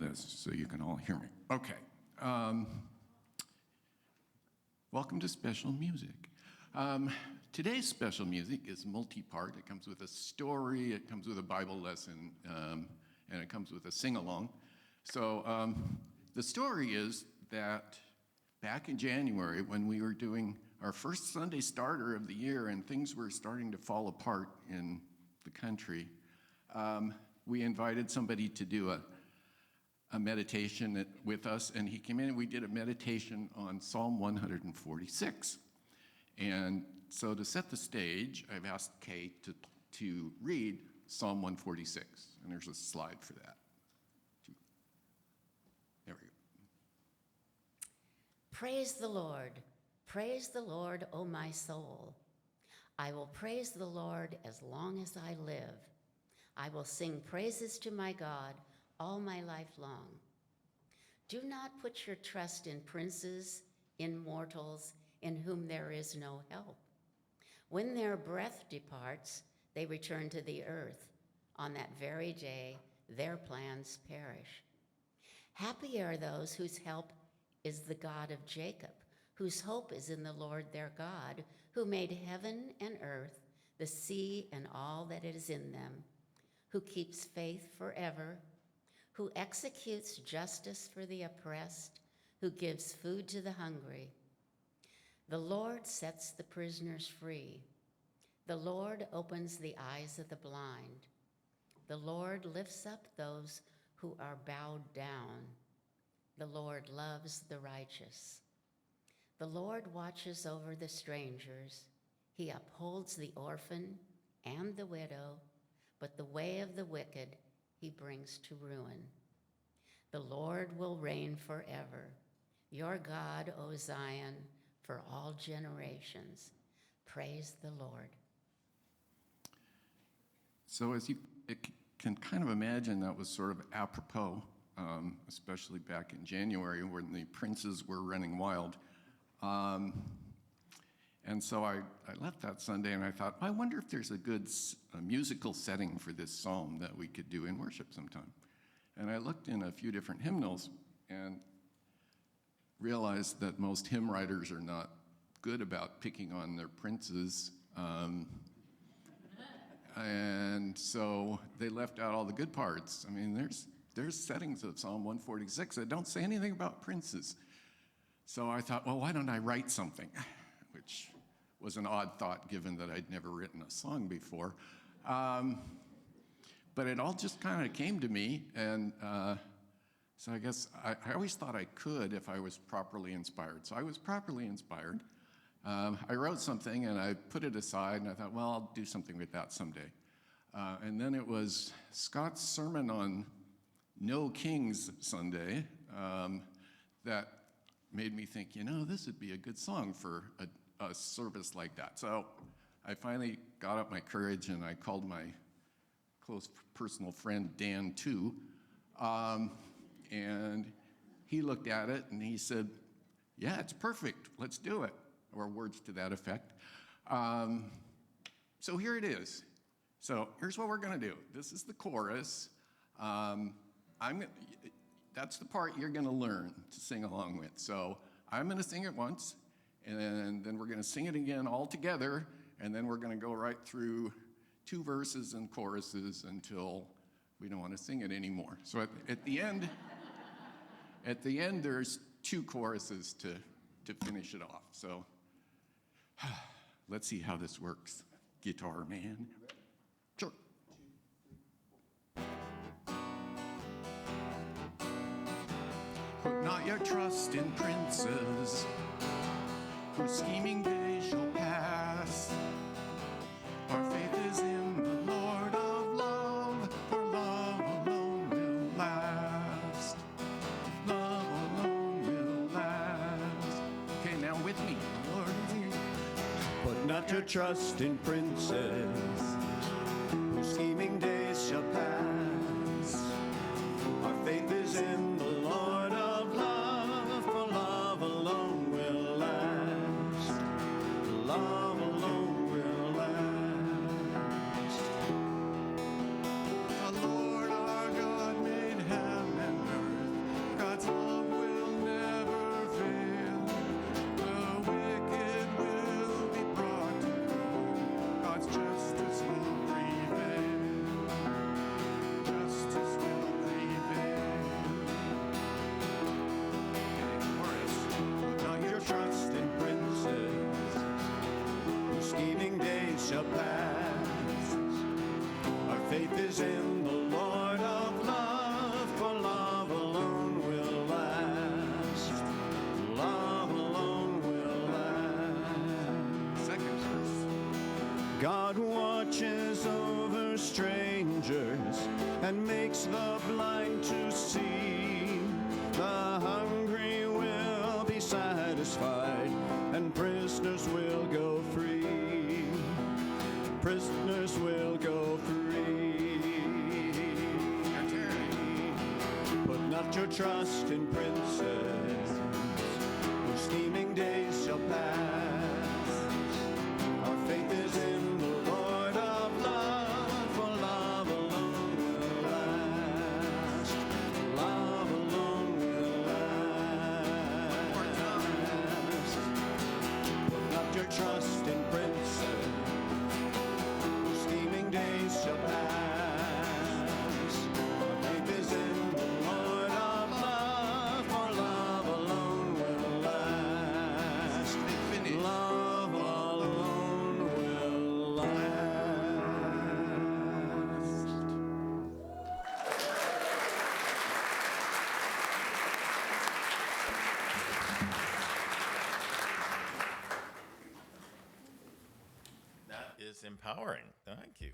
this so you can all hear me. Okay. Welcome to special music. Today's special music is multi-part. It comes with a story, it comes with a Bible lesson, and it comes with a sing-along. So the story is that back in January, when we were doing our first Sunday starter of the year and things were starting to fall apart in the country, we invited somebody to do a meditation with us, and he came in and we did a meditation on Psalm 146. And so to set the stage, I've asked Kay to read Psalm 146, and there's a slide for that. There we go. Praise the Lord, O my soul. I will praise the Lord as long as I live. I will sing praises to my God all my life long. Do not put your trust in princes, in mortals, in whom there is no help. When their breath departs, they return to the earth. On that very day, their plans perish. Happy are those whose help is the God of Jacob, whose hope is in the Lord their God, who made heaven and earth, the sea and all that is in them, who keeps faith forever, who executes justice for the oppressed, who gives food to the hungry. The Lord sets the prisoners free. The Lord opens the eyes of the blind. The Lord lifts up those who are bowed down. The Lord loves the righteous. The Lord watches over the strangers. He upholds the orphan and the widow, but the way of the wicked he brings to ruin. The Lord will reign forever. Your God, O Zion, for all generations. Praise the Lord. So as you can kind of imagine, that was sort of apropos, especially back in January when the princes were running wild. And so I left that Sunday and I thought, I wonder if there's a good musical setting for this psalm that we could do in worship sometime. And I looked in a few different hymnals and realized that most hymn writers are not good about picking on their princes. And so they left out all the good parts. I mean, there's settings of Psalm 146 that don't say anything about princes. So I thought, well, why don't I write something? Which was an odd thought given that I'd never written a song before. But it all just kind of came to me, and so I guess I always thought I could if I was properly inspired. So I was properly inspired. I wrote something and I put it aside, and I thought, well, I'll do something with that someday. And then it was Scott's sermon on No Kings Sunday that made me think, this would be a good song for a service like that. So I finally got up my courage and I called my close personal friend Dan too, and he looked at it and he said, yeah, it's perfect, let's do it, or words to that effect. So here it is. So here's what we're gonna do. This is the chorus. That's the part you're gonna learn to sing along with. So I'm gonna sing it once, and then we're gonna sing it again all together, and then we're gonna go right through 2 verses and choruses until we don't want to sing it anymore. So at the end, there's 2 choruses to finish it off. So let's see how this works, guitar man. Sure. Put not your trust in princes, whose scheming days shall pass. Our faith is in the Lord of love, for love alone will last. Love alone will last. Okay, now with me. Lord is here. Put not your trust in princes, whose scheming days shall pass. Our faith is in the Lord of love, for love alone will last. Love alone will last. The Lord our God made heaven and earth. God watches over strangers and makes the blind to see. The hungry will be satisfied, and prisoners will go free. Prisoners will go free. Put not your trust in princes, whose scheming days shall pass. Our faith is in the Lord of love, for love alone will last. Love alone will last. Put not your trust in princes, whose scheming days shall pass. Our faith is in the Lord of love, for love alone will last. Love alone will last. That is empowering. Thank you.